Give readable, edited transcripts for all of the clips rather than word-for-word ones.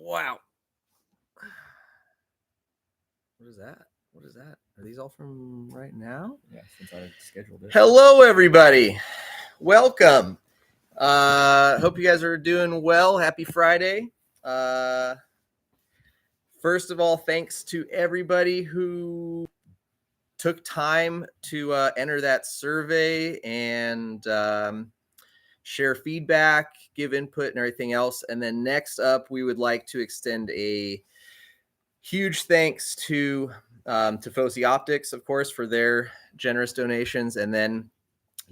Wow. What is that? What is that? Are these all from right now? Yeah, since I scheduled it. Hello, everybody. Welcome. Hope you guys are doing well. Happy Friday. First of all, thanks to everybody who took time to enter that survey and share feedback, give input, and everything else. And then next up, we would like to extend a huge thanks to Tifosi Optics, of course, for their generous donations. And then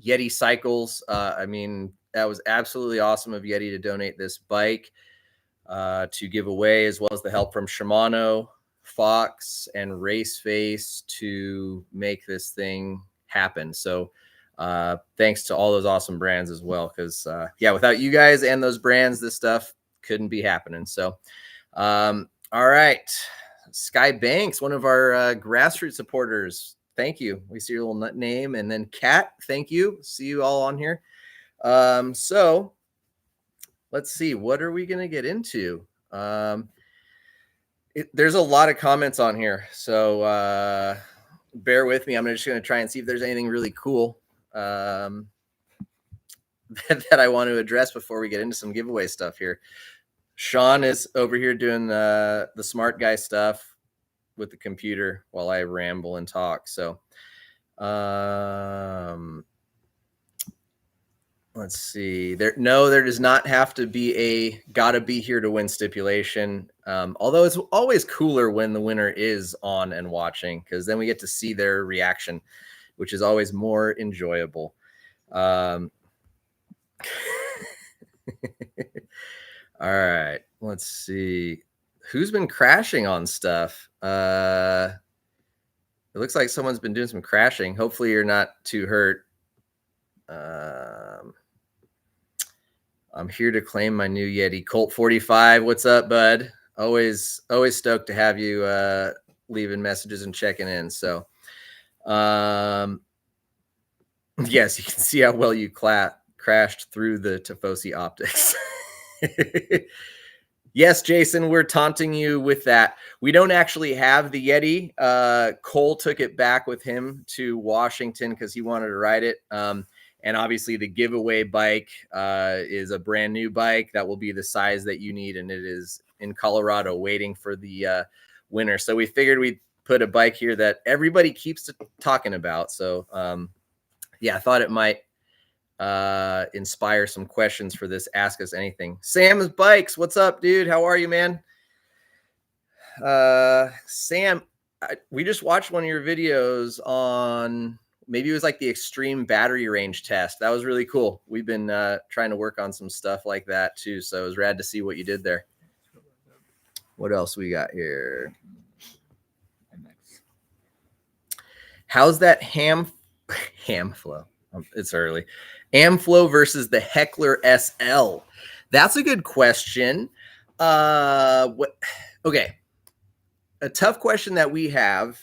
Yeti Cycles. I mean, that was absolutely awesome of Yeti to donate this bike to give away, as well as the help from Shimano, Fox, and Raceface to make this thing happen. So thanks to all those awesome brands as well, because yeah, without you guys and those brands, this stuff couldn't be happening. So all right, Sky Banks, one of our grassroots supporters, thank you. We see your little name. And then Kat, thank you. See you all on here. So let's see, what are we going to get into? There's a lot of comments on here, so bear with me. I'm just going to try and see if there's anything really cool that I want to address before we get into some giveaway stuff here. Sean is over here doing the smart guy stuff with the computer while I ramble and talk. So let's see. There does not have to be a gotta be here to win stipulation. Although it's always cooler when the winner is on and watching, because then we get to see their reaction, which is always more enjoyable. All right, let's see. Who's been crashing on stuff? It looks like someone's been doing some crashing. Hopefully you're not too hurt. I'm here to claim my new Yeti. Colt 45, what's up, bud? Always stoked to have you leaving messages and checking in. So, yes, you can see how well you crashed through the Tifosi Optics. Yes, Jason, we're taunting you with that. We don't actually have the Yeti. Cole took it back with him to Washington because he wanted to ride it. And obviously the giveaway bike is a brand new bike that will be the size that you need. And it is in Colorado waiting for the winner. So we figured we'd put a bike here that everybody keeps talking about. So yeah, I thought it might inspire some questions for this Ask Us Anything. Sam's Bikes, what's up, dude? How are you, man? Sam, we just watched one of your videos on, maybe it was like the extreme battery range test. That was really cool. We've been trying to work on some stuff like that too. So it was rad to see what you did there. What else we got here? How's that ham flow? It's early. Amflow versus the Heckler SL. That's a good question. Okay. A tough question that we have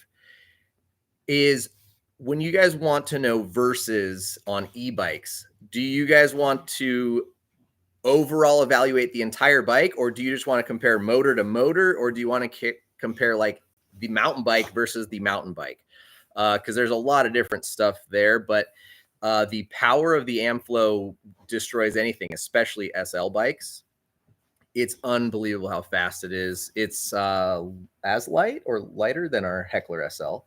is, when you guys want to know versus on e-bikes, do you guys want to overall evaluate the entire bike, or do you just want to compare motor to motor, or do you want to compare like the mountain bike versus the mountain bike? Because there's a lot of different stuff there, but the power of the Amflow destroys anything, especially SL bikes. It's unbelievable how fast it is. It's as light or lighter than our Heckler SL.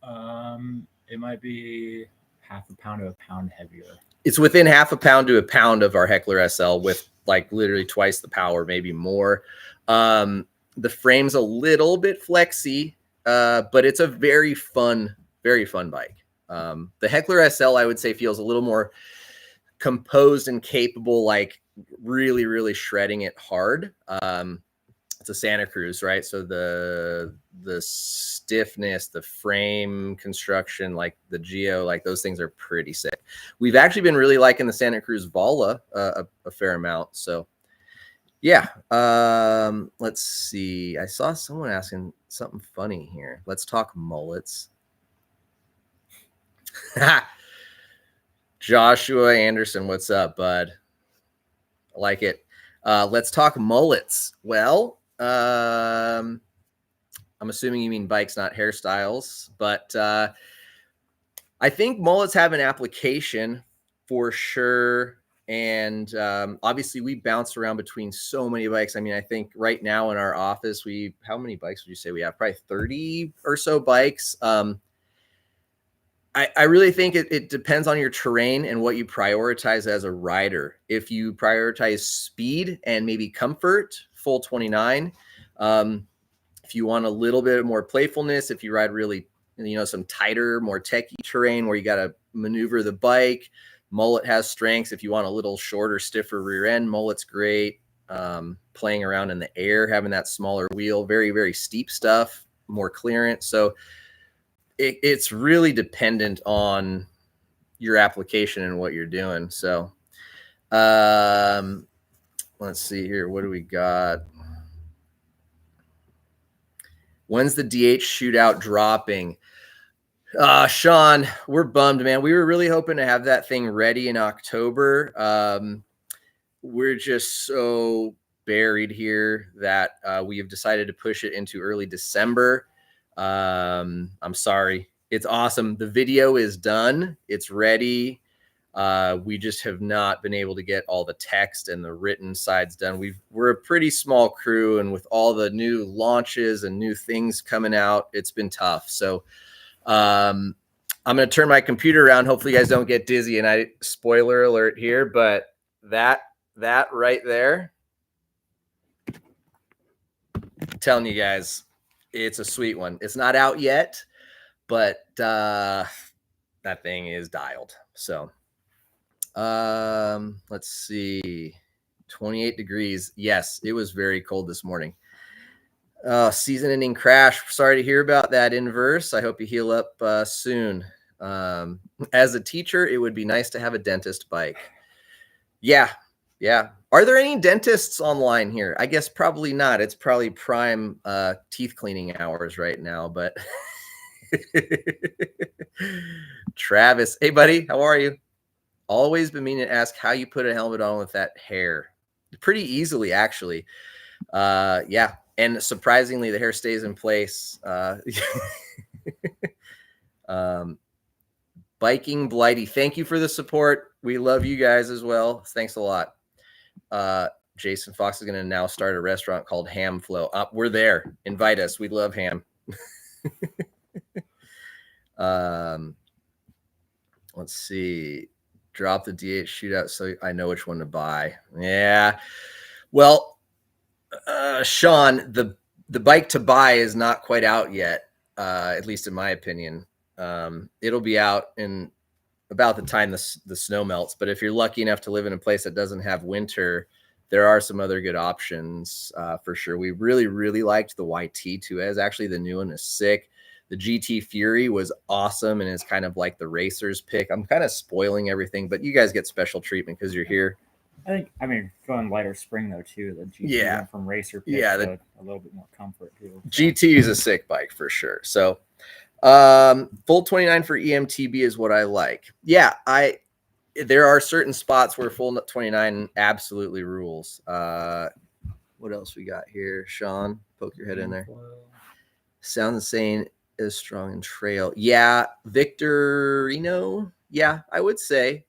It might be half a pound to a pound heavier. It's within half a pound to a pound of our Heckler SL with like literally twice the power, maybe more. The frame's a little bit flexy, but it's a very fun bike. The Heckler SL, I would say, feels a little more composed and capable, like really, really shredding it hard. It's a Santa Cruz, right? So the stiffness, the frame construction, like the Geo, like those things are pretty sick. We've actually been really liking the Santa Cruz Vala a fair amount. So yeah, let's see. I saw someone asking something funny here. Let's talk mullets. Joshua Anderson, what's up, bud? I like it. Let's talk mullets. Well, I'm assuming you mean bikes, not hairstyles, but I think mullets have an application for sure. And obviously we bounce around between so many bikes. I mean, I think right now in our office, how many bikes would you say we have? Probably 30 or so bikes. I really think it depends on your terrain and what you prioritize as a rider. If you prioritize speed and maybe comfort, full 29. If you want a little bit more playfulness, if you ride really, some tighter, more techy terrain where you got to maneuver the bike, mullet has strengths. If you want a little shorter, stiffer rear end, mullet's great. Playing around in the air, having that smaller wheel, very, very steep stuff, more clearance. So it's really dependent on your application and what you're doing. So let's see here. What do we got? When's the DH shootout dropping? Sean, we're bummed, man. We were really hoping to have that thing ready in October. We're just so buried here that we have decided to push it into early December. I'm sorry. It's awesome. The video is done. It's ready. We just have not been able to get all the text and the written sides done. We're a pretty small crew, and with all the new launches and new things coming out, it's been tough. So I'm going to turn my computer around. Hopefully you guys don't get dizzy, and spoiler alert here, but that right there, I'm telling you guys, it's a sweet one. It's not out yet, but that thing is dialed. So let's see, 28 degrees. Yes, it was very cold this morning. Season-ending crash. Sorry to hear about that, Inverse. I hope you heal up soon. As a teacher, it would be nice to have a dentist bike. Yeah. Are there any dentists online here? I guess probably not. It's probably prime teeth cleaning hours right now, but Travis, hey buddy, how are you? Always been meaning to ask how you put a helmet on with that hair. Pretty easily, actually. Yeah. And surprisingly, the hair stays in place. Biking Blighty, thank you for the support. We love you guys as well. Thanks a lot. Jason Fox is going to now start a restaurant called Ham Flow. We're there. Invite us. We love ham. Let's see. Drop the DH shootout so I know which one to buy. Yeah. Well, Sean, the bike to buy is not quite out yet, at least in my opinion. It'll be out in about the time the snow melts. But if you're lucky enough to live in a place that doesn't have winter, there are some other good options for sure. We really, really liked the YT2S. Actually, the new one is sick. The GT Fury was awesome and is kind of like the racer's pick. I'm kind of spoiling everything, but you guys get special treatment because you're here. I mean, going lighter spring though too. The GT went from racer pick to a little bit more comfort too. So. GT is a sick bike for sure. So full 29 for EMTB is what I like. Yeah, there are certain spots where full 29 absolutely rules. What else we got here? Sean, poke your head in there. Sounds insane. Is strong in trail. Yeah, Victorino. Yeah, I would say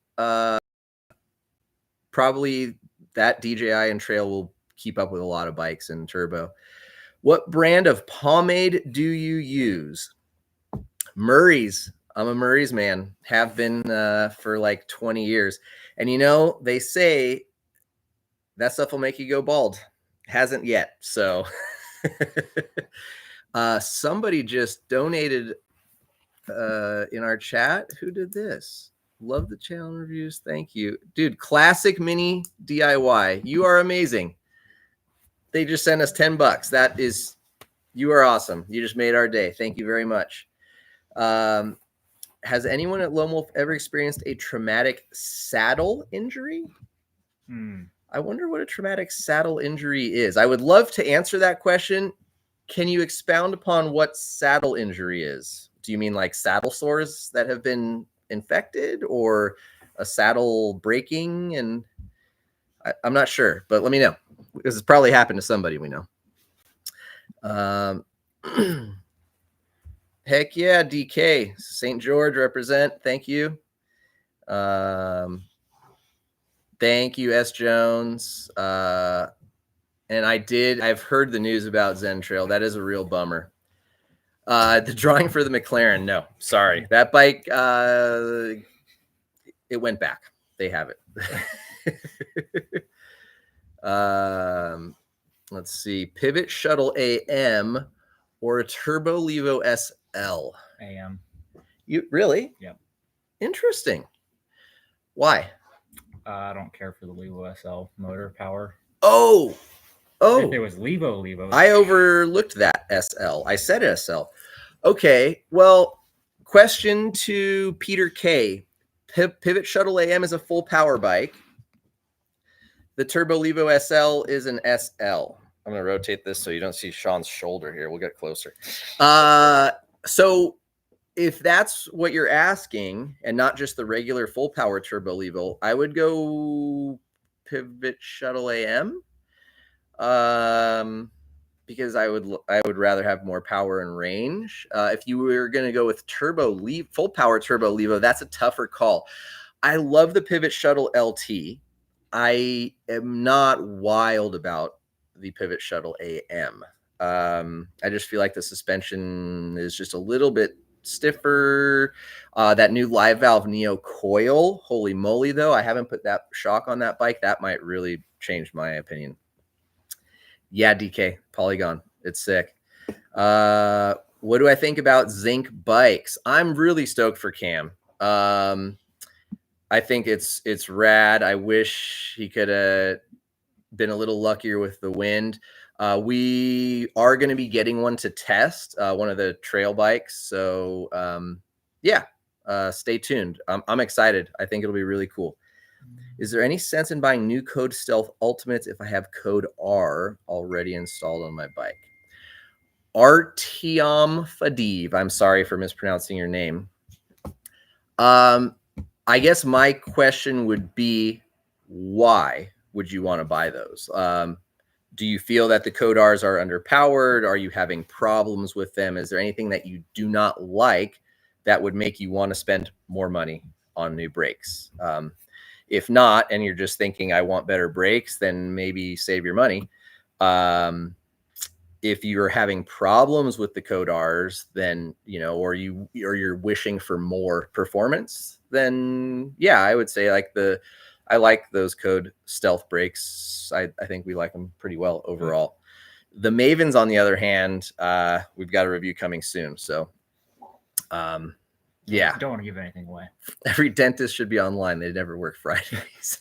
probably that DJI and trail will keep up with a lot of bikes and turbo. What brand of pomade do you use? Murray's. I'm a Murray's man. Have been for like 20 years. And they say that stuff will make you go bald. Hasn't yet. So somebody just donated in our chat. Who did this? Love the channel reviews. Thank you. Dude, Classic Mini DIY. You are amazing. They just sent us $10. You are awesome. You just made our day. Thank you very much. Has anyone at Loam Wolf ever experienced a traumatic saddle injury? I wonder what a traumatic saddle injury is. I would love to answer that question. Can you expound upon what saddle injury is? Do you mean like saddle sores that have been infected or a saddle breaking? And I'm not sure, but let me know. This has probably happened to somebody we know. Heck yeah, DK. St. George represent. Thank you. Thank you, S. Jones. And I've heard the news about Zen Trail. That is a real bummer. The drawing for the McLaren. No, sorry. That bike, it went back. They have it. Let's see. Pivot Shuttle AM or a Turbo Levo SL? AM. You really? Yep. Interesting. Why? I don't care for the Levo SL motor power. Oh. If it was Levo. I overlooked that SL. I said SL. Okay. Well, question to Peter K. Pivot Shuttle AM is a full power bike. The Turbo Levo SL is an SL. I'm going to rotate this so you don't see Sean's shoulder here. We'll get closer. So if that's what you're asking and not just the regular full power Turbo Levo, I would go Pivot Shuttle AM. Because I would rather have more power and range. If you were going to go with full power Turbo Levo, that's a tougher call. I love the Pivot Shuttle LT. I am not wild about the Pivot Shuttle AM. I just feel like the suspension is just a little bit stiffer. That new live valve Neo coil, holy moly, though. I haven't put that shock on that bike. That might really change my opinion. Yeah, DK, Polygon. It's sick. What do I think about Zinc bikes? I'm really stoked for Cam. I think it's rad. I wish he could have been a little luckier with the wind. We are going to be getting one to test, one of the trail bikes. So stay tuned. I'm excited. I think it'll be really cool. Is there any sense in buying new Code Stealth Ultimates if I have Code R already installed on my bike? Artyom Fadiv. I'm sorry for mispronouncing your name. I guess my question would be, why would you want to buy those? Do you feel that the Code Rs are underpowered? Are you having problems with them? Is there anything that you do not like that would make you want to spend more money on new brakes? If not, and you're just thinking, I want better brakes, then maybe save your money. If you're having problems with the Code Rs, then, or you're wishing for more performance, then yeah, I would say I like those Code Stealth brakes. I think we like them pretty well overall. The Mavens, on the other hand, we've got a review coming soon. So, yeah. Don't want to give anything away. Every dentist should be online. They never work Fridays.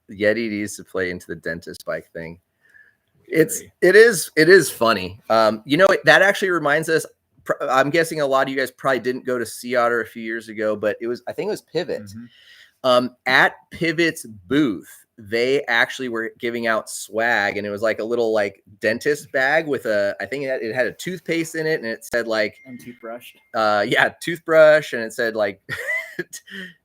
Yeti needs to play into the dentist bike thing. It is funny. That actually reminds us. I'm guessing a lot of you guys probably didn't go to Sea Otter a few years ago, but I think it was Pivot. Mm-hmm. At Pivot's booth, they actually were giving out swag, and it was like a little dentist bag with I think it had a toothpaste in it, and it said and toothbrush. Toothbrush, and it said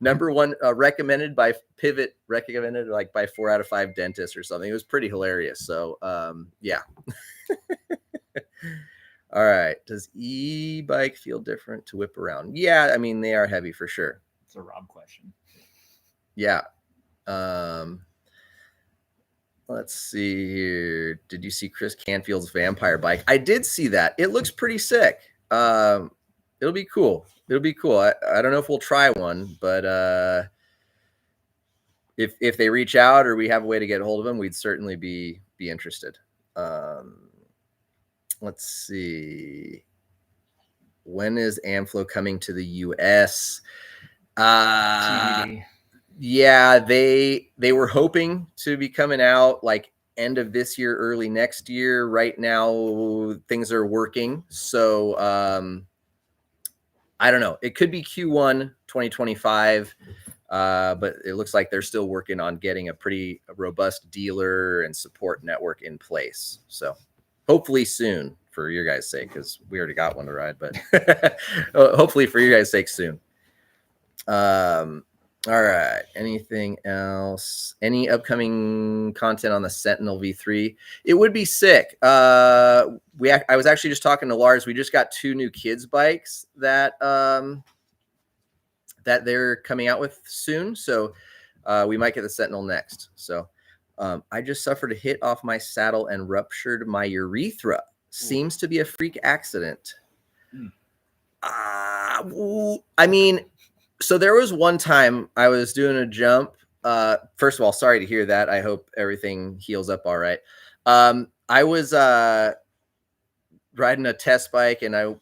number one recommended by Pivot, recommended by 4 out of 5 dentists or something. It was pretty hilarious. So yeah. All right. Does e-bike feel different to whip around? Yeah, I mean, they are heavy for sure. It's a Rob question. Yeah. Let's see here. Did you see Chris Canfield's vampire bike? I did see that. It looks pretty sick. It'll be cool. I don't know if we'll try one, but if they reach out or we have a way to get a hold of them, we'd certainly be interested. Let's see. When is Amflow coming to the US? TBD. Yeah, they were hoping to be coming out end of this year, early next year. Right now, things are working. So I don't know. It could be Q1 2025, but it looks like they're still working on getting a pretty robust dealer and support network in place. So hopefully soon, for your guys' sake, because we already got one to ride, but hopefully for your guys' sake soon. All right. Anything else? Any upcoming content on the Sentinel V3? It would be sick. I was actually just talking to Lars. We just got 2 new kids bikes that that they're coming out with soon. So we might get the Sentinel next. So I just suffered a hit off my saddle and ruptured my urethra. Seems to be a freak accident. I mean, so there was one time I was doing a jump. First of all, sorry to hear that. I hope everything heals up all right. I was riding a test bike and I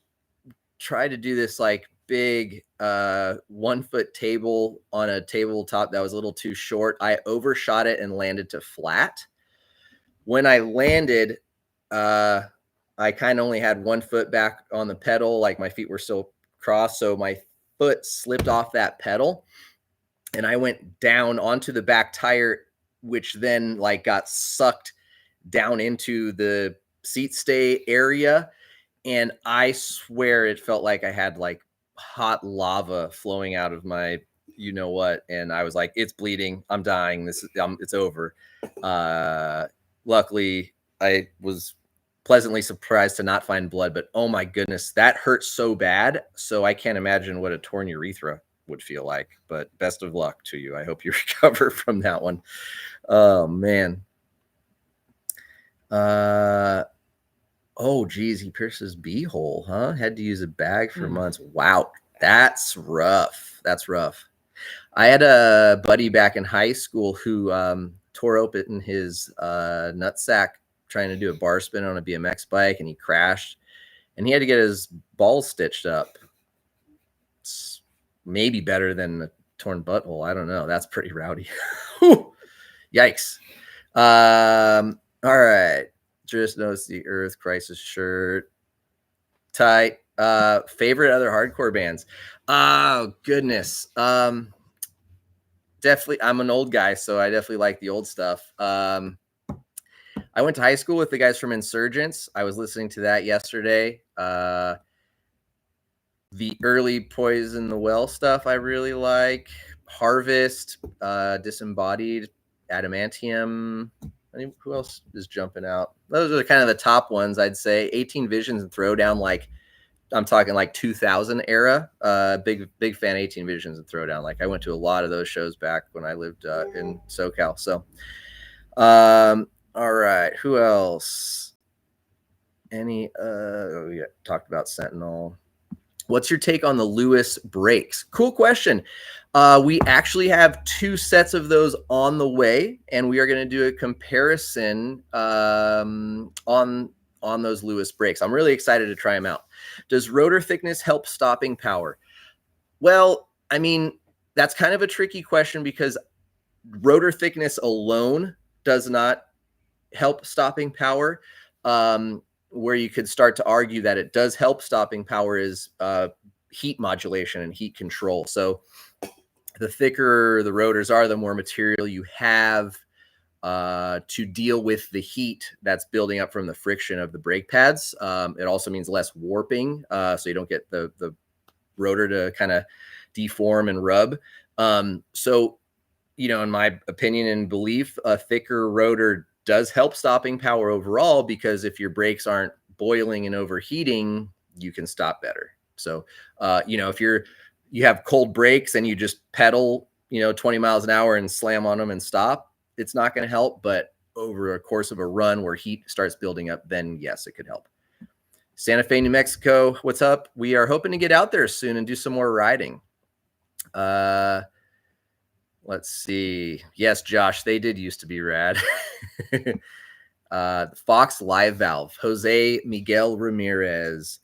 tried to do this like big 1 foot table on a tabletop that was a little too short. I overshot it and landed to flat. When I landed, I kind of only had 1 foot back on the pedal, like my feet were still crossed. So my foot slipped off that pedal and I went down onto the back tire, which then like got sucked down into the seat stay area. And I swear it felt like I had like hot lava flowing out of my, you know what? And I was like, it's bleeding. I'm dying. It's over. Luckily I was pleasantly surprised to not find blood, but oh my goodness, that hurt so bad. So I can't imagine what a torn urethra would feel like, but best of luck to you. I hope you recover from that one. Oh man. Oh geez, he pierced his beehole, huh? Had to use a bag for months. Wow, that's rough. That's rough. I had a buddy back in high school who tore open his nutsack trying to do a bar spin on a BMX bike, and he crashed, and he had to get his balls stitched up. It's maybe better than a torn butthole. I don't know. That's pretty rowdy. Yikes. All right. Just noticed the Earth Crisis shirt. Tight. Favorite other hardcore bands? Oh goodness. Definitely, I'm an old guy, so I definitely like the old stuff. I went to high school with the guys from Insurgents. I was listening to that yesterday. The early Poison the Well stuff I really like. Harvest, Disembodied, Adamantium. Who else is jumping out? Those are kind of the top ones, I'd say. 18 Visions and Throwdown, like I'm talking like 2000 era. Big fan of 18 Visions and Throwdown. Like I went to a lot of those shows back when I lived in SoCal. So, all right, who else? We talked about Sentinel. What's your take on the Lewis brakes? Cool question. We actually have 2 sets of those on the way, and we are going to do a comparison on those Lewis brakes. I'm really excited to try them out. Does rotor thickness help stopping power? Well, I mean, that's kind of a tricky question because rotor thickness alone does not help stopping power. Where you could start to argue that it does help stopping power is heat modulation and heat control. So the thicker the rotors are, the more material you have to deal with the heat that's building up from the friction of the brake pads. It also means less warping, so you don't get the rotor to kind of deform and rub. So, you know, in my opinion and belief, a thicker rotor does help stopping power overall, because if your brakes aren't boiling and overheating, you can stop better. So, you know, if you have cold brakes and you just pedal, 20 miles an hour and slam on them and stop, it's not going to help. But over a course of a run where heat starts building up, then yes, it could help. Santa Fe, New Mexico, what's up? We are hoping to get out there soon and do some more riding. Let's see. Yes, Josh, they did used to be rad. Fox Live Valve, Jose Miguel Ramirez.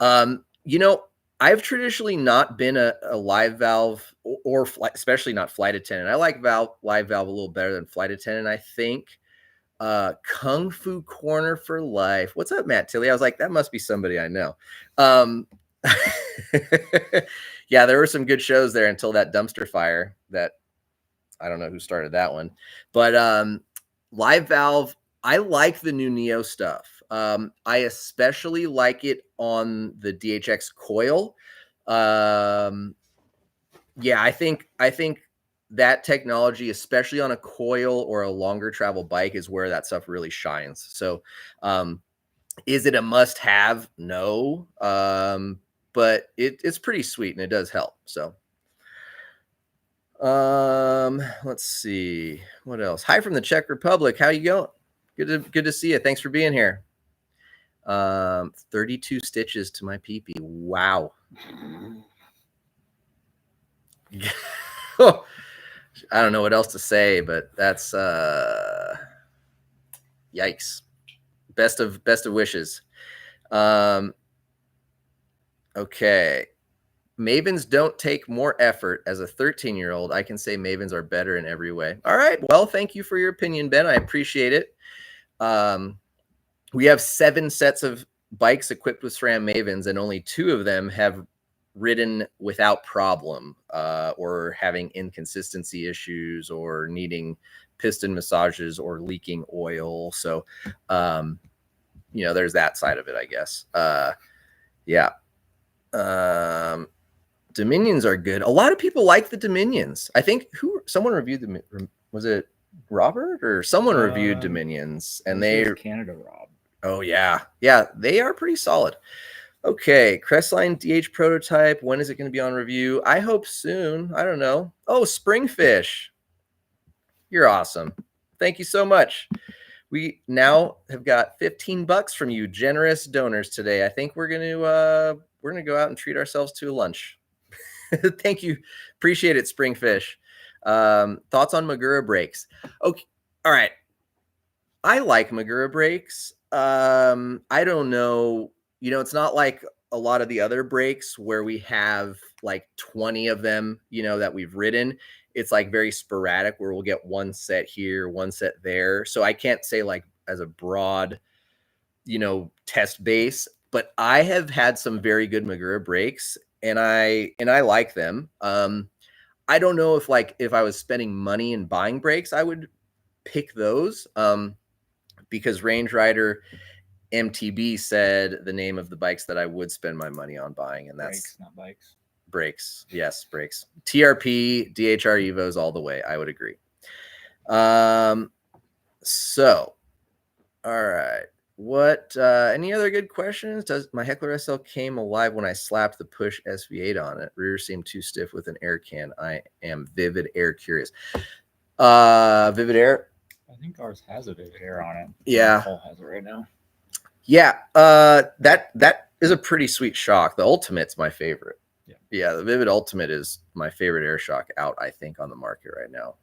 I've traditionally not been a live valve or especially not flight attendant. I like live valve a little better than flight attendant, I think. Kung Fu Corner for Life. What's up, Matt Tilley? I was like, that must be somebody I know. Yeah, there were some good shows there until that dumpster fire that I don't know who started that one. But live valve, I like the new Neo stuff. I especially like it on the DHX coil. Yeah, I think that technology, especially on a coil or a longer travel bike, is where that stuff really shines. So, is it a must have? No. But it's pretty sweet and it does help. So, let's see what else. Hi from the Czech Republic. How you going? Good to see you. Thanks for being here. 32 stitches to my peepee. Wow. I don't know what else to say, but that's yikes. Best of wishes. Okay. Mavens don't take more effort. As a 13-year-old, I can say Mavens are better in every way. All right. Well, thank you for your opinion, Ben. I appreciate it. We have 7 sets of bikes equipped with SRAM Mavens, and only 2 of them have ridden without problem, or having inconsistency issues or needing piston massages or leaking oil. So, there's that side of it, I guess. Yeah. Dominions are good. A lot of people like the Dominions. I think someone reviewed them. Was it Robert or someone reviewed Dominions, and they Canada Rob. Oh yeah. They are pretty solid. Okay, Crestline DH prototype. When is it going to be on review? I hope soon. I don't know. Oh, Springfish. You're awesome. Thank you so much. We now have got $15 from you, generous donors today. I think we're gonna go out and treat ourselves to lunch. Thank you. Appreciate it, Springfish. Thoughts on Magura brakes? Okay. All right. I like Magura brakes. I don't know. It's not like a lot of the other brakes where we have like 20 of them, that we've ridden. It's like very sporadic where we'll get one set here, one set there. So I can't say like as a broad, test base, but I have had some very good Magura brakes and I like them. I don't know if I was spending money and buying brakes, I would pick those. Because Range Rider MTB said the name of the bikes that I would spend my money on buying, and that's brakes, not bikes. Brakes, yes, brakes. TRP, DHR Evos all the way. I would agree. So, all right. What? Any other good questions? Does my Heckler SL came alive when I slapped the Push SV8 on it? Rear seemed too stiff with an air can. I am Vivid Air curious. Vivid Air. I think ours has a Vivid Air on it. Yeah. Cole has it right now. Yeah. That is a pretty sweet shock. The Ultimate's my favorite. Yeah. The Vivid Ultimate is my favorite air shock out, I think, on the market right now.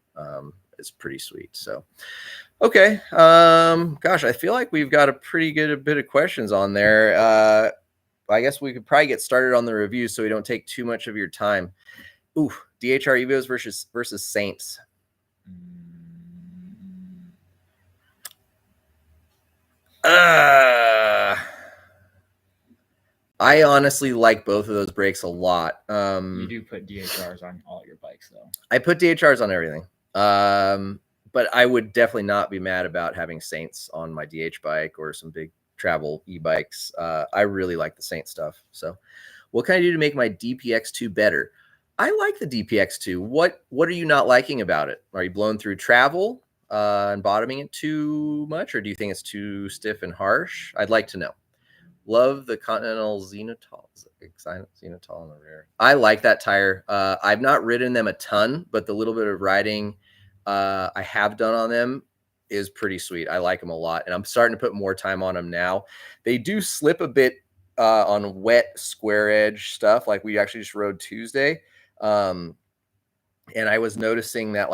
It's pretty sweet. So, okay. Gosh, I feel like we've got a pretty good bit of questions on there. I guess we could probably get started on the review so we don't take too much of your time. Ooh, DHR Evos versus Saints. I honestly like both of those brakes a lot. You do put DHRs on all your bikes, though. I put DHRs on everything. But I would definitely not be mad about having Saints on my DH bike or some big travel e-bikes. I really like the Saint stuff. So what can I do to make my DPX2 better? I like the DPX2. What are you not liking about it? Are you blown through travel and bottoming it too much? Or do you think it's too stiff and harsh? I'd like to know. Love the Continental Xenotol in the rear. I like that tire. I've not ridden them a ton, but the little bit of riding I have done on them is pretty sweet. I like them a lot, and I'm starting to put more time on them now. They do slip a bit on wet square edge stuff, like we actually just rode Tuesday. And I was noticing that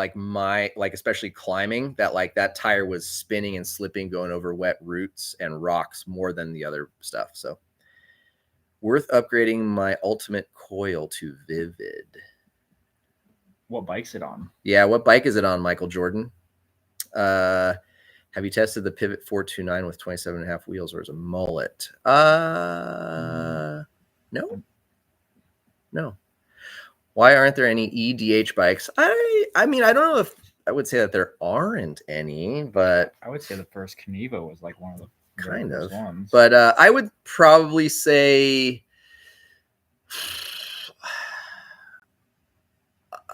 especially climbing, that tire was spinning and slipping going over wet roots and rocks more than the other stuff. So worth upgrading my Ultimate coil to Vivid. What bike's it on? Yeah, what bike is it on, Michael Jordan? Have you tested the Pivot 429 with 27.5 wheels, or is it a mullet? No. Why aren't there any EDH bikes? I mean, I don't know if I would say that there aren't any, but I would say the first Kaniva was like one of the kind of ones. But I would probably say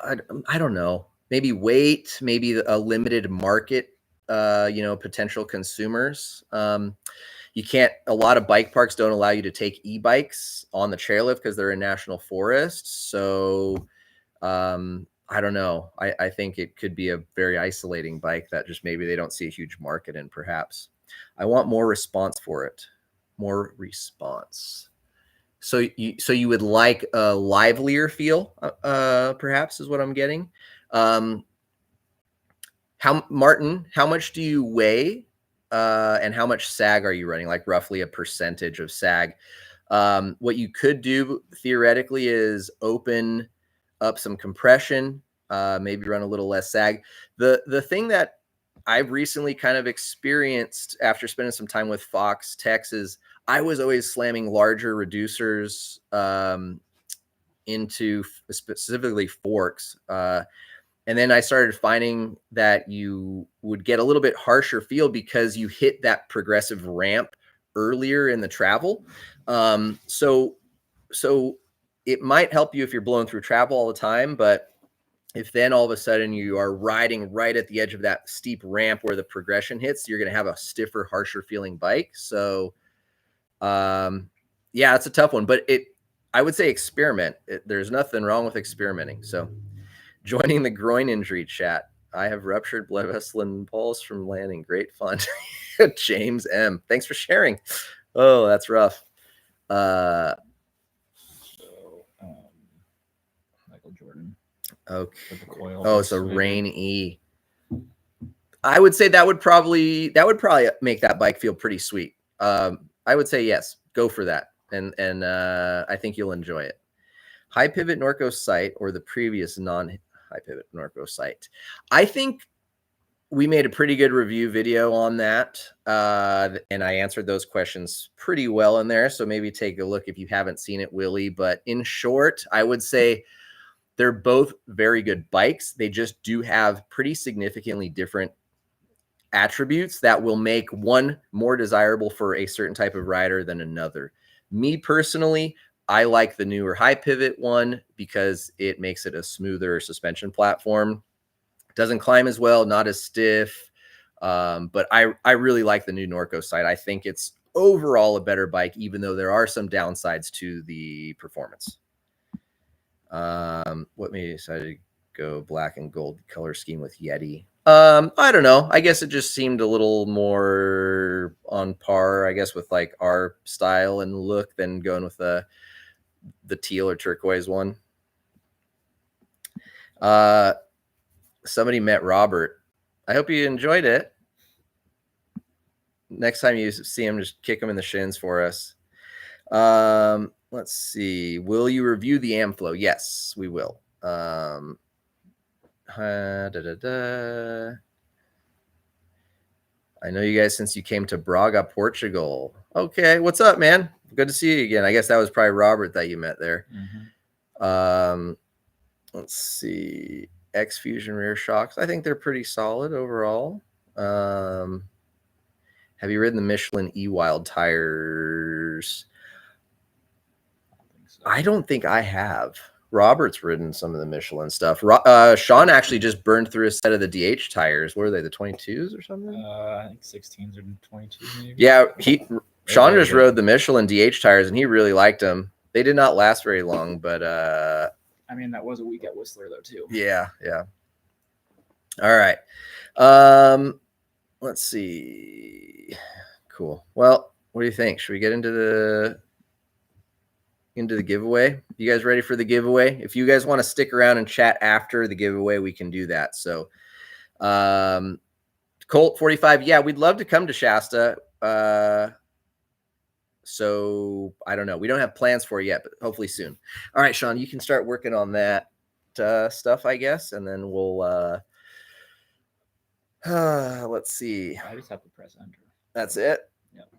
I don't know. maybe weight, maybe a limited market, potential consumers. You can't, a lot of bike parks don't allow you to take e-bikes on the chairlift because they're in national forests. So I don't know. I think it could be a very isolating bike that just maybe they don't see a huge market in, perhaps. I want more response for it. More response. So you would like a livelier feel, perhaps, is what I'm getting. Martin, how much do you weigh, and how much sag are you running? Like roughly a percentage of sag. What you could do theoretically is open up some compression, maybe run a little less sag. The thing that I've recently kind of experienced after spending some time with Fox Tex is I was always slamming larger reducers into specifically forks. And then I started finding that you would get a little bit harsher feel because you hit that progressive ramp earlier in the travel. So it might help you if you're blowing through travel all the time, but if then all of a sudden you are riding right at the edge of that steep ramp where the progression hits, you're going to have a stiffer, harsher feeling bike. So, yeah, it's a tough one, but I would say experiment. There's nothing wrong with experimenting. So joining the groin injury chat. I have ruptured blood vessel and pulse from landing. Great fun. James M. Thanks for sharing. Oh, that's rough. Michael Jordan. Okay. Oh, so Rain E. I would say that would probably make that bike feel pretty sweet. I would say yes, go for that, and I think you'll enjoy it. High pivot Norco site or the previous non-high pivot Norco site. I think we made a pretty good review video on that, and I answered those questions pretty well in there. So maybe take a look if you haven't seen it, Willie. But in short, I would say they're both very good bikes. They just do have pretty significantly different attributes that will make one more desirable for a certain type of rider than another. Me personally, I like the newer high pivot one because it makes it a smoother suspension platform. Doesn't climb as well, not as stiff. But I really like the new Norco side. I think it's overall a better bike, even though there are some downsides to the performance. What made you decide to go black and gold color scheme with Yeti? I don't know. I guess it just seemed a little more on par, I guess, with like our style and look than going with the teal or turquoise one. Somebody met Robert. I hope you enjoyed it. Next time you see him, just kick him in the shins for us. Let's see. Will you review the Amflow? Yes, we will. I know you guys since you came to Braga, Portugal. Okay, what's up, man? Good to see you again. I guess that was probably Robert that you met there. Mm-hmm. Let's see. X Fusion rear shocks. I think they're pretty solid overall. Have you ridden the Michelin E-Wild tires? I don't think I have. Robert's ridden some of the Michelin stuff. Sean actually just burned through a set of the DH tires. What are they, the 22s or something? I think 16s or 22s maybe. Yeah, Sean just rode the Michelin DH tires, and he really liked them. They did not last very long, but I mean, that was a week at Whistler though too. Yeah. All right. Let's see. Cool. Well, what do you think? Should we get into the giveaway? You guys ready for the giveaway? If you guys want to stick around and chat after the giveaway, we can do that. So, Colt 45. Yeah, we'd love to come to Shasta. So I don't know. We don't have plans for it yet, but hopefully soon. All right, Sean, you can start working on that stuff, I guess, and then we'll let's see. I just have to press enter. That's it. Yep.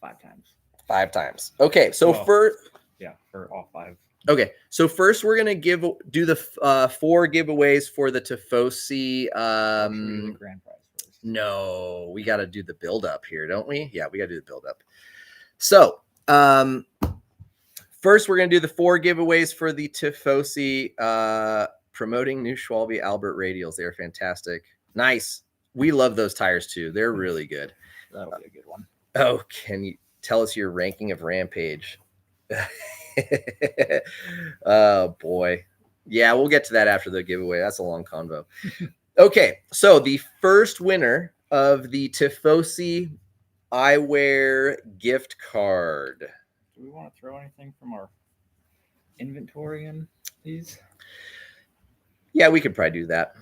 5 times. 5 times. Okay, so for all 5. Okay, so first we're gonna do the 4 giveaways for the Tifosi. The grand prize first. No, we got to do the build up here, don't we? Yeah, we got to do the build up. So first we're gonna do the 4 giveaways for the Tifosi promoting new Schwalbe Albert radials. They are fantastic. Nice. We love those tires too. They're really good. That'll be a good one. Oh, can you tell us your ranking of Rampage? Oh boy. Yeah, we'll get to that after the giveaway. That's a long convo. Okay, so the first winner of the Tifosi Eyewear gift card. Do we want to throw anything from our inventory in these? Yeah, we could probably do that.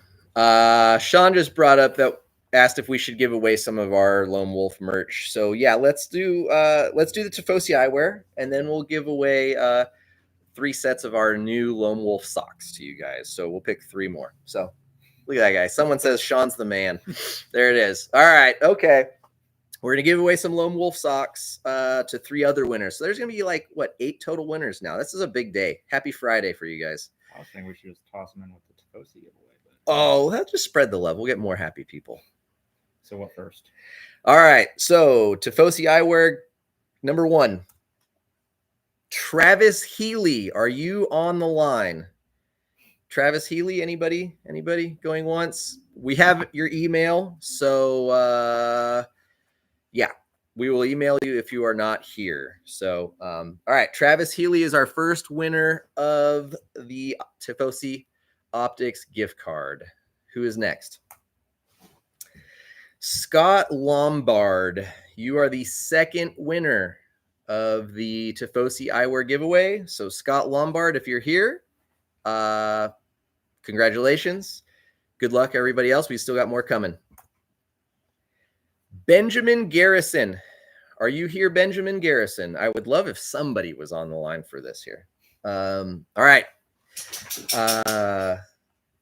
Sean just brought up that asked if we should give away some of our Loam Wolf merch. So yeah, let's do the Tifosi Eyewear, and then we'll give away 3 sets of our new Loam Wolf socks to you guys. So we'll pick 3 more. So look at that guy. Someone says Sean's the man. There it is. All right. Okay. We're going to give away some Loam Wolf socks to 3 other winners. So there's going to be like, what, 8 total winners now. This is a big day. Happy Friday for you guys. I was thinking we should just toss them in with the Tifosi giveaway. But... Oh, that'll just spread the love. We'll get more happy people. So what first? All right. So Tifosi Eyewear, number 1. Travis Healy, are you on the line? Travis Healy, anybody going once? We have your email, so yeah, we will email you if you are not here. So all right, Travis Healy is our first winner of the Tifosi Optics gift card. Who is next? Scott Lombard, you are the second winner of the Tifosi Eyewear giveaway. So Scott Lombard, if you're here, congratulations. Good luck, everybody else. We still got more coming. Benjamin Garrison. Are you here, Benjamin Garrison? I would love if somebody was on the line for this here. All right.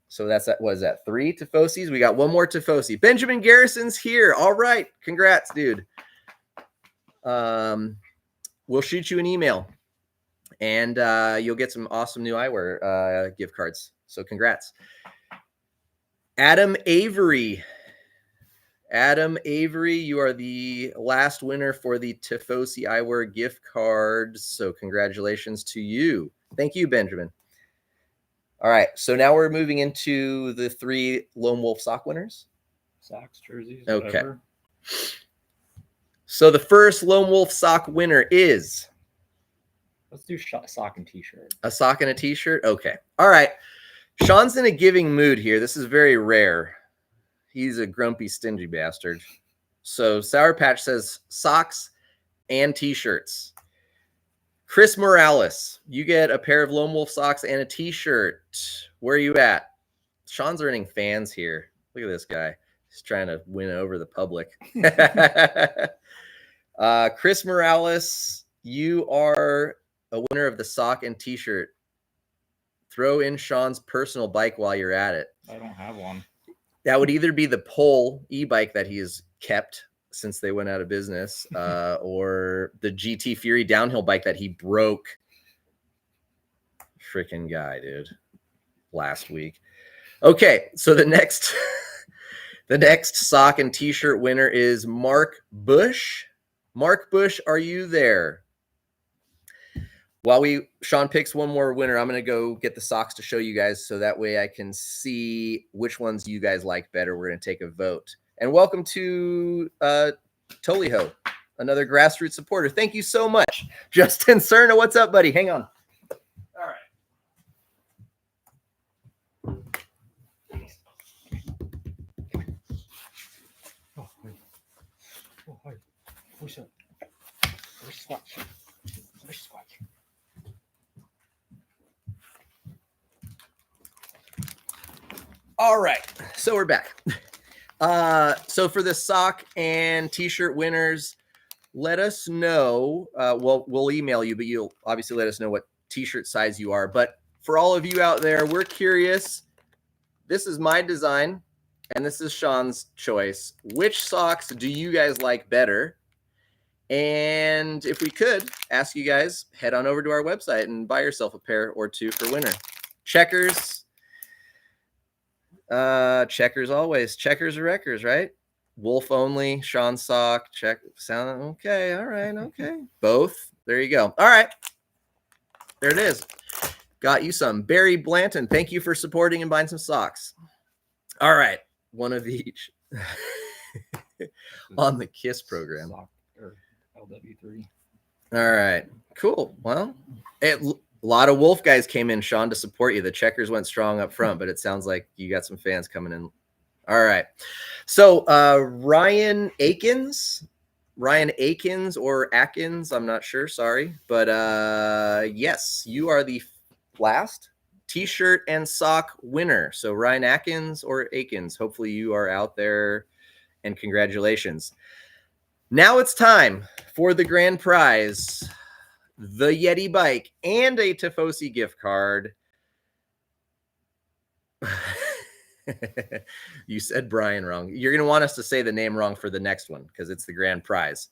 So that's that. Was that 3 Tifosis? We got 1 more Tifosi. Benjamin Garrison's here. All right. Congrats, dude. We'll shoot you an email, and you'll get some awesome new eyewear gift cards. So congrats. Adam Avery. Adam Avery, you are the last winner for the Tifosi Eyewear gift cards. So congratulations to you. Thank you, Benjamin. All right. So now we're moving into the 3 Loam Wolf sock winners. Socks, jerseys, okay. Whatever. So the first Loam Wolf sock winner is... Let's do sock and t-shirt. A sock and a t-shirt? Okay. All right. Sean's in a giving mood here. This is very rare. He's a grumpy, stingy bastard. So Sour Patch says socks and t-shirts. Chris Morales, you get a pair of Loam Wolf socks and a t-shirt. Where are you at? Sean's earning fans here. Look at this guy. He's trying to win over the public. Chris Morales, you are a winner of the sock and t-shirt. Throw in Sean's personal bike while you're at it. I don't have one. That would either be the Pole e-bike that he has kept since they went out of business, or the GT Fury downhill bike that he broke. Freaking guy, dude. Last week. Okay, so the next sock and t-shirt winner is Mark Bush. Mark Bush, are you there? While Sean picks one more winner, I'm going to go get the socks to show you guys, so that way I can see which ones you guys like better. We're going to take a vote. And welcome to Toliho, another grassroots supporter. Thank you so much. Justin Cerna, what's up, buddy? Hang on. All right. Oh, wait. Oh, hi. What's up? Where's Squatch? Where's Squatch? All right, so we're back. So for the sock and t-shirt winners, let us know. We'll email you, but you'll obviously let us know what t-shirt size you are. But for all of you out there, we're curious. This is my design, and this is Sean's choice. Which socks do you guys like better? And if we could ask you guys, head on over to our website and buy yourself a pair or 2 for winner. Checkers. Checkers always. Checkers or wreckers, right? Wolf only. Sean sock. Check. Sound okay. All right. Okay. Both. There you go. All right. There it is. Got you some. Barry Blanton, thank you for supporting and buying some socks. All right, one of each on the KISS program. Or LW3. All right, cool. Well, a lot of Wolf guys came in, Sean, to support you. The checkers went strong up front, but it sounds like you got some fans coming in. All right. So Ryan Akins or Atkins, I'm not sure, sorry. But yes, you are the last t-shirt and sock winner. So Ryan Atkins or Akins, hopefully you are out there, and congratulations. Now it's time for the grand prize, the Yeti bike and a Tifosi gift card. You said Brian wrong. You're going to want us to say the name wrong for the next one because it's the grand prize.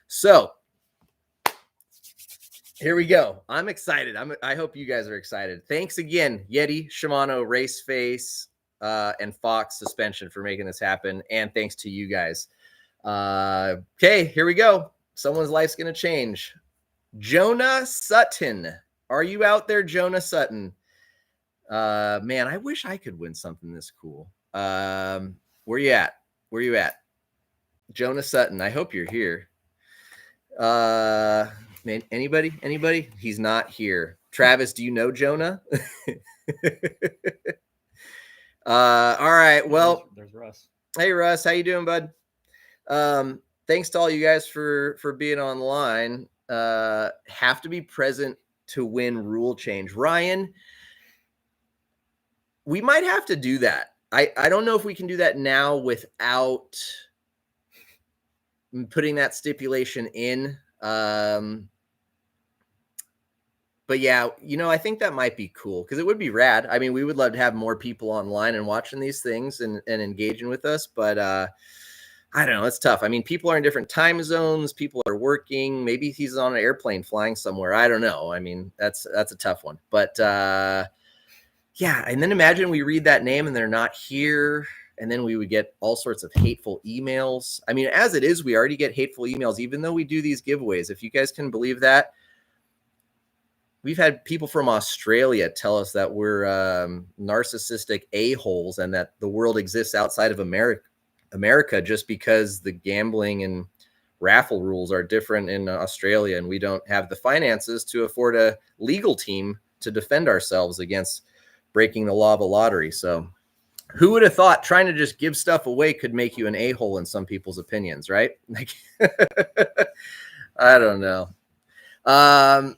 So here we go. I'm excited. I hope you guys are excited. Thanks again, Yeti, Shimano, Raceface, and Fox Suspension for making this happen. And thanks to you guys. Okay, here we go. Someone's life's going to change. Jonah Sutton. Are you out there, Jonah Sutton? Man, I wish I could win something this cool. Where you at? Where you at? Jonah Sutton. I hope you're here. Man, anybody? He's not here. Travis, do you know Jonah? All right. Well, there's Russ. Hey, Russ, how you doing, bud? Thanks to all you guys for being online. Have to be present to win rule change. Ryan, we might have to do that. I don't know if we can do that now without putting that stipulation in. But yeah, I think that might be cool because it would be rad. I mean, we would love to have more people online and watching these things and engaging with us. But I don't know. It's tough. I mean, people are in different time zones. People are working. Maybe he's on an airplane flying somewhere. I don't know. I mean, that's a tough one. But yeah, and then imagine we read that name and they're not here. And then we would get all sorts of hateful emails. I mean, as it is, we already get hateful emails, even though we do these giveaways. If you guys can believe that, we've had people from Australia tell us that we're narcissistic a-holes and that the world exists outside of America just because the gambling and raffle rules are different in Australia. And we don't have the finances to afford a legal team to defend ourselves against breaking the law of a lottery. So who would have thought trying to just give stuff away could make you an a-hole in some people's opinions, right? Like, I don't know. That's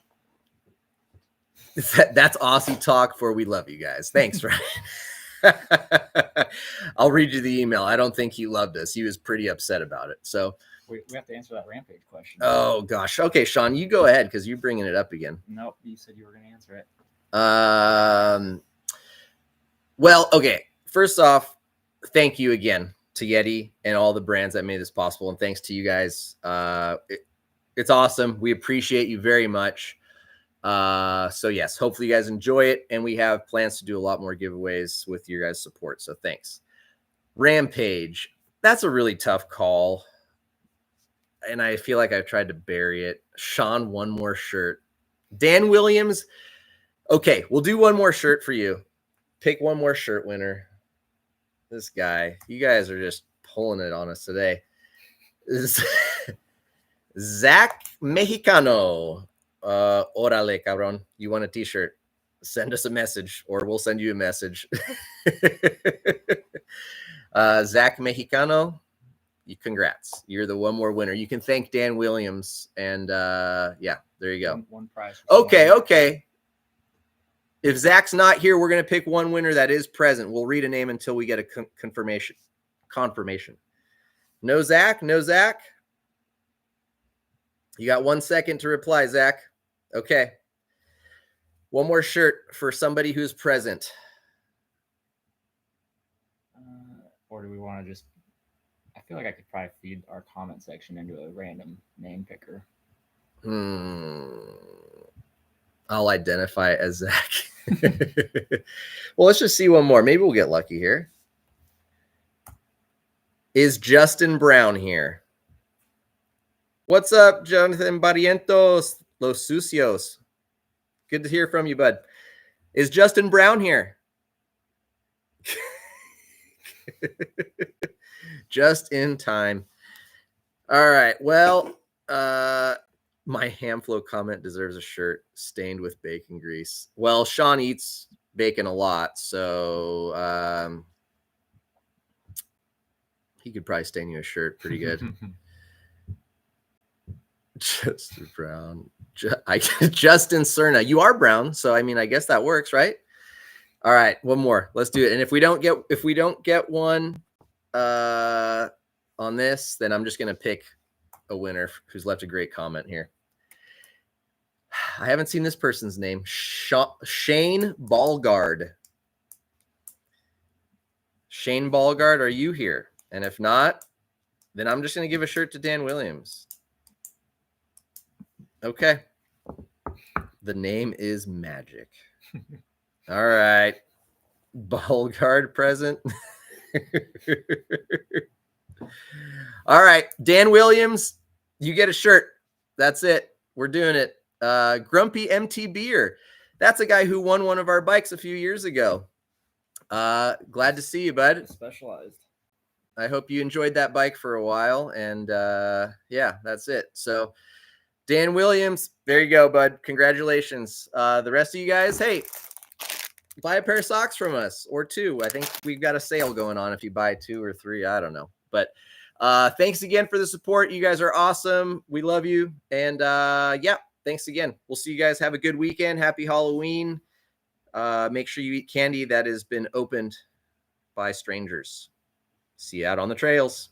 Aussie talk for we love you guys. Thanks, Ryan. I'll read you the email. I don't think he loved us. He was pretty upset about it. So we have to answer that Rampage question. Oh, gosh. Okay, Sean, you go ahead because you're bringing it up again. Nope, you said you were going to answer it. Well, okay. First off, thank you again to Yeti and all the brands that made this possible. And thanks to you guys. It's awesome. We appreciate you very much. So yes, hopefully you guys enjoy it. And we have plans to do a lot more giveaways with your guys' support. So thanks. Rampage. That's a really tough call. And I feel like I've tried to bury it. Sean, one more shirt. Dan Williams. Okay, we'll do one more shirt for you. Pick one more shirt winner. This guy. You guys are just pulling it on us today. Zach Mexicano. Orale, cabron. You want a t-shirt? Send us a message or we'll send you a message. Zach Mexicano, congrats. You're the one more winner. You can thank Dan Williams. And yeah, there you go. One prize. Okay. If Zach's not here, we're going to pick one winner that is present. We'll read a name until we get a confirmation. No Zach? You got 1 second to reply, Zach. Okay. One more shirt for somebody who's present. Or do we want to just... I feel like I could probably feed our comment section into a random name picker. I'll identify it as Zach. Well, let's just see one more. Maybe we'll get lucky here. Is Justin Brown here? What's up, Jonathan Barrientos, Los Sucios? Good to hear from you, bud. Is Justin Brown here? Just in time. All right. Well, my Hamflow comment deserves a shirt stained with bacon grease. Well, Sean eats bacon a lot, so he could probably stain you a shirt pretty good. Justin Brown. Justin Cerna. You are brown, so I mean, I guess that works, right? All right, one more. Let's do it. And if we don't get one on this, then I'm just gonna pick a winner who's left a great comment here. I haven't seen this person's name. Shane Ballgard. Shane Ballgard, are you here? And if not, then I'm just gonna give a shirt to Dan Williams. Okay. The name is Magic. All right. Ballgard present. All right. Dan Williams, you get a shirt. That's it. We're doing it. Grumpy MT Beer. That's a guy who won one of our bikes a few years ago. Glad to see you, bud. Specialized. I hope you enjoyed that bike for a while. And yeah, that's it. So Dan Williams, there you go, bud. Congratulations. The rest of you guys, hey, buy a pair of socks from us or two. I think we've got a sale going on if you buy 2 or 3. I don't know. But thanks again for the support. You guys are awesome. We love you. And yeah, thanks again. We'll see you guys. Have a good weekend. Happy Halloween. Make sure you eat candy that has been opened by strangers. See you out on the trails.